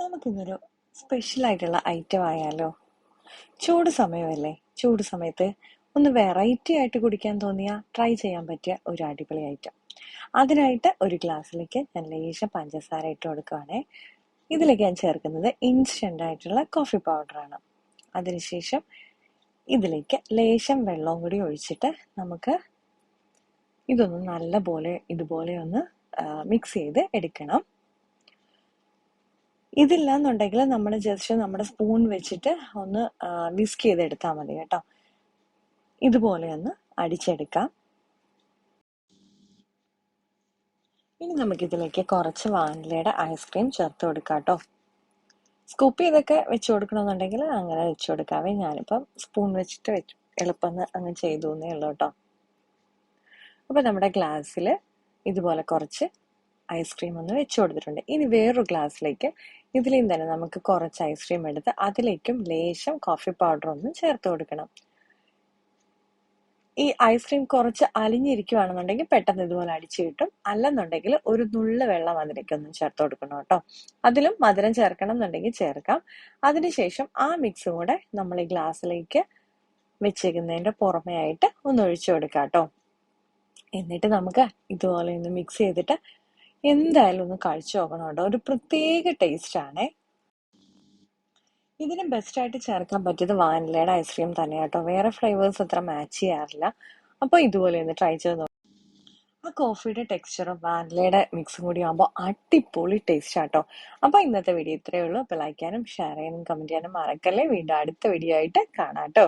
നമുക്കിന്നൊരു സ്പെഷ്യൽ ആയിട്ടുള്ള ഐറ്റം ആയാലോ? ചൂട് സമയമല്ലേ? ചൂട് സമയത്ത് ഒന്ന് വെറൈറ്റി ആയിട്ട് കുടിക്കാൻ തോന്നിയ ട്രൈ ചെയ്യാൻ പറ്റിയ ഒരു അടിപൊളി ഐറ്റം. അതിനായിട്ട് ഒരു ഗ്ലാസ്സിലേക്ക് ഞാൻ ലേശം പഞ്ചസാര ഇട്ട് കൊടുക്കുകയാണേ. ഇതിലേക്ക് ഞാൻ ചേർക്കുന്നത് ഇൻസ്റ്റന്റ് ആയിട്ടുള്ള കോഫി പൗഡറാണ്. അതിനുശേഷം ഇതിലേക്ക് ലേശം വെള്ളവും കൂടി ഒഴിച്ചിട്ട് നമുക്ക് ഇതൊന്ന് നല്ല ഇതുപോലെ ഒന്ന് മിക്സ് ചെയ്ത് എടുക്കണം. ഇതില്ല എന്നുണ്ടെങ്കിൽ നമ്മൾ ജസ്റ്റ് നമ്മുടെ സ്പൂൺ വെച്ചിട്ട് ഒന്ന് വിസ്ക് ചെയ്തെടുത്താൽ മതി കേട്ടോ. ഇതുപോലെ ഒന്ന് അടിച്ചെടുക്കാം. ഇനി നമുക്കിതിലേക്ക് കുറച്ച് വാനിലയുടെ ഐസ്ക്രീം ചേർത്ത് കൊടുക്കാം കേട്ടോ. സ്കൂപ്പ് ചെയ്തൊക്കെ വെച്ച് കൊടുക്കണമെന്നുണ്ടെങ്കിൽ അങ്ങനെ വെച്ച് കൊടുക്കാവേ. ഞാനിപ്പം സ്പൂൺ വെച്ചിട്ട് വെച്ചു, എളുപ്പം അങ്ങ് ചെയ്തു എന്നേ ഉള്ളൂ കേട്ടോ. അപ്പം നമ്മുടെ ഗ്ലാസ്സിൽ ഇതുപോലെ കുറച്ച് ഐസ്ക്രീം ഒന്ന് വെച്ച് കൊടുത്തിട്ടുണ്ട്. ഇനി വേറൊരു ഗ്ലാസ്സിലേക്ക് ഇതിലേയും തന്നെ നമുക്ക് കുറച്ച് ഐസ്ക്രീം എടുത്ത് അതിലേക്കും ലേശം കോഫി പൗഡർ ഒന്ന് ചേർത്ത് കൊടുക്കണം. ഈ ഐസ്ക്രീം കുറച്ച് അലിഞ്ഞിരിക്കുവാണെന്നുണ്ടെങ്കിൽ പെട്ടെന്ന് ഇതുപോലെ അടിച്ചു കിട്ടും. അല്ലെന്നുണ്ടെങ്കിൽ ഒരു നുള്ള് വെള്ളം അതിലേക്ക് ഒന്ന് ചേർത്ത് കൊടുക്കണം കേട്ടോ. അതിലും മധുരം ചേർക്കണം എന്നുണ്ടെങ്കിൽ ചേർക്കാം. അതിനുശേഷം ആ മിക്സും കൂടെ നമ്മൾ ഈ ഗ്ലാസ്സിലേക്ക് വെച്ചേക്കുന്നതിന്റെ പുറമെ ആയിട്ട് ഒന്ന് ഒഴിച്ചു കൊടുക്കാം കേട്ടോ. എന്നിട്ട് നമുക്ക് ഇതുപോലെ ഒന്ന് മിക്സ് ചെയ്തിട്ട് എന്തായാലും ഒന്ന് കഴിച്ചു നോക്കണം കേട്ടോ. ഒരു പ്രത്യേക ടേസ്റ്റ് ആണേ. ഇതിന് ബെസ്റ്റായിട്ട് ചേർക്കാൻ പറ്റിയത് വാനിലയുടെ ഐസ്ക്രീം തന്നെ കേട്ടോ. വേറെ ഫ്ലേവേഴ്സ് അത്ര മാച്ച് ചെയ്യാറില്ല. അപ്പോൾ ഇതുപോലെ ഒന്ന് ട്രൈ ചെയ്ത് നോക്കാം. ആ കോഫിയുടെ ടെക്സ്ചറും വാനിലയുടെ മിക്സും കൂടി ആകുമ്പോൾ അടിപൊളി ടേസ്റ്റ് ആട്ടോ. അപ്പോൾ ഇന്നത്തെ വീഡിയോ ഇത്രയേ ഉള്ളൂ. അപ്പോൾ ലൈക്ക് ചെയ്യാനും ഷെയർ ചെയ്യാനും കമന്റ് ചെയ്യാനും മറക്കല്ലേ. വീണ്ടും അടുത്ത വീഡിയോ ആയിട്ട് കാണാം കേട്ടോ.